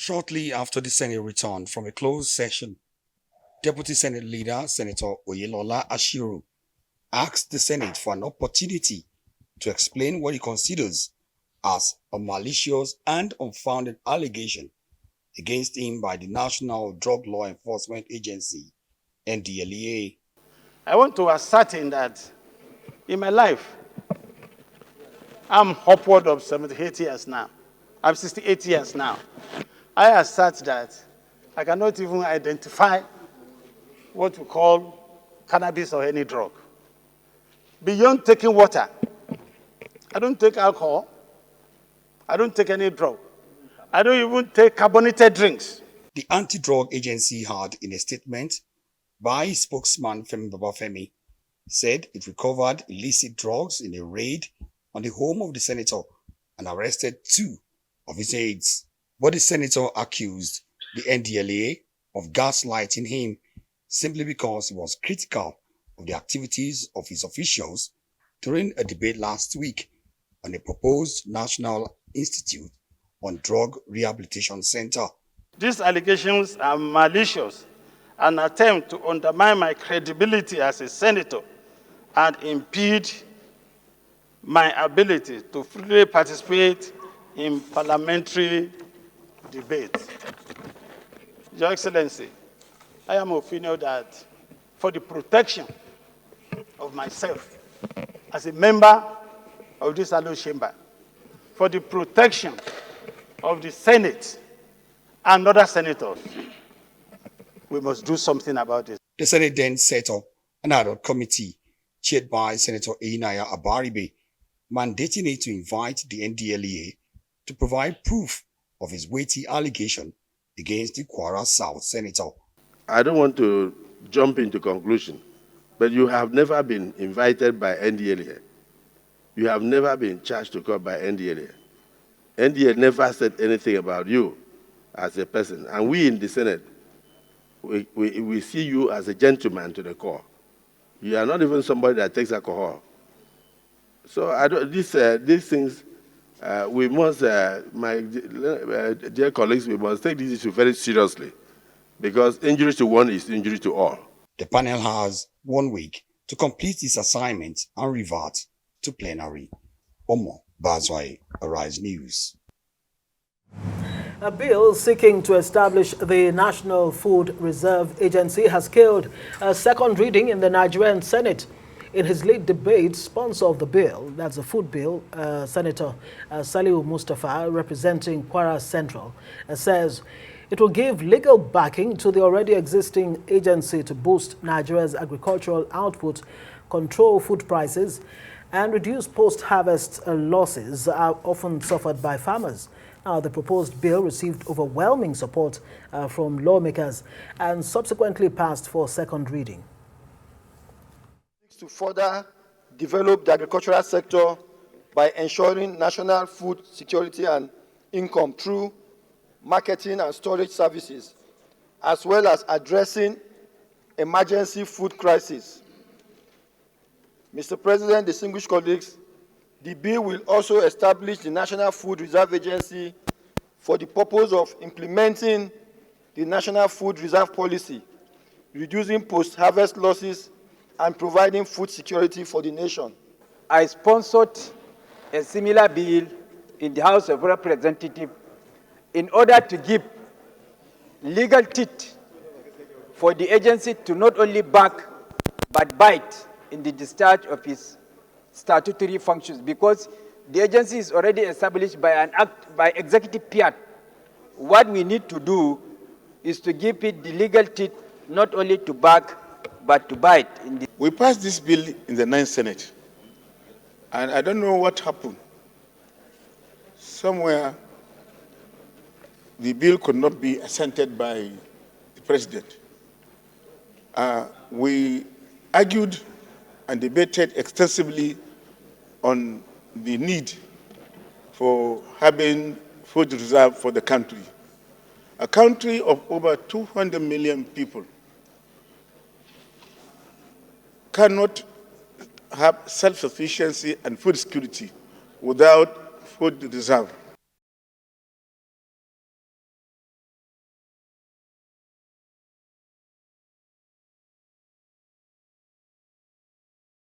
Shortly after the Senate returned from a closed session, Deputy Senate Leader Senator Ashiru asked the Senate for an opportunity to explain what he considers as a malicious and unfounded allegation against him by the National Drug Law Enforcement Agency, Ndlea. I want to ascertain that in my life, I'm upward of 78 years now. I'm 68 years now. I assert that I cannot even identify what we call cannabis or any drug. Beyond taking water, I don't take alcohol. I don't take any drug. I don't even take carbonated drinks. The anti-drug agency had, in a statement by spokesman Femi Babafemi, said it recovered illicit drugs in a raid on the home of the senator and arrested 2 of his aides. But the senator accused the Ndlea of gaslighting him simply because he was critical of the activities of his officials during a debate last week on a proposed National Institute on Drug Rehabilitation Center. These allegations are malicious, an attempt to undermine my credibility as a senator and impede my ability to freely participate in parliamentary debates. Your Excellency, I am of opinion that for the protection of myself as a member of this Allegation chamber, for the protection of the Senate and other senators, we must do something about this. The Senate then set up an ad hoc committee chaired by Senator Einaya Abaribe, mandating it to invite the Ndlea to provide proof of his weighty allegation against the Kwara South senator. I don't want to jump into conclusion, but you have never been invited by Ndlea. You have never been charged to court by Ndlea. Ndlea never said anything about you as a person. And we in the Senate, we see you as a gentleman to the core. You are not even somebody that takes alcohol. So these things, we must, my dear colleagues, we must take this issue very seriously, because injury to one is injury to all. The panel has 1 week to complete its assignment and revert to plenary. Omo Bazwai, Arise News. A bill seeking to establish the National Food Reserve Agency has killed a second reading in the Nigerian Senate. In his lead debate, sponsor of the bill, that's the food bill, Senator Saliu Mustafa, representing Kwara Central, says it will give legal backing to the already existing agency to boost Nigeria's agricultural output, control food prices, and reduce post-harvest losses often suffered by farmers. Now, the proposed bill received overwhelming support from lawmakers and subsequently passed for second reading. To further develop the agricultural sector by ensuring national food security and income through marketing and storage services, as well as addressing emergency food crisis. Mr. President, distinguished colleagues, the bill will also establish the National Food Reserve Agency for the purpose of implementing the National Food Reserve Policy, reducing post-harvest losses, and providing food security for the nation. I sponsored a similar bill in the House of Representatives in order to give legal teeth for the agency to not only back but bite in the discharge of its statutory functions, because the agency is already established by an act by executive fiat. What we need to do is to give it the legal teeth not only to back but to bite. We passed this bill in the 9th Senate, and I don't know what happened. Somewhere, the bill could not be assented by the President. We argued and debated extensively on the need for having food reserve for the country. A country of over 200 million people cannot have self-sufficiency and food security without food reserve.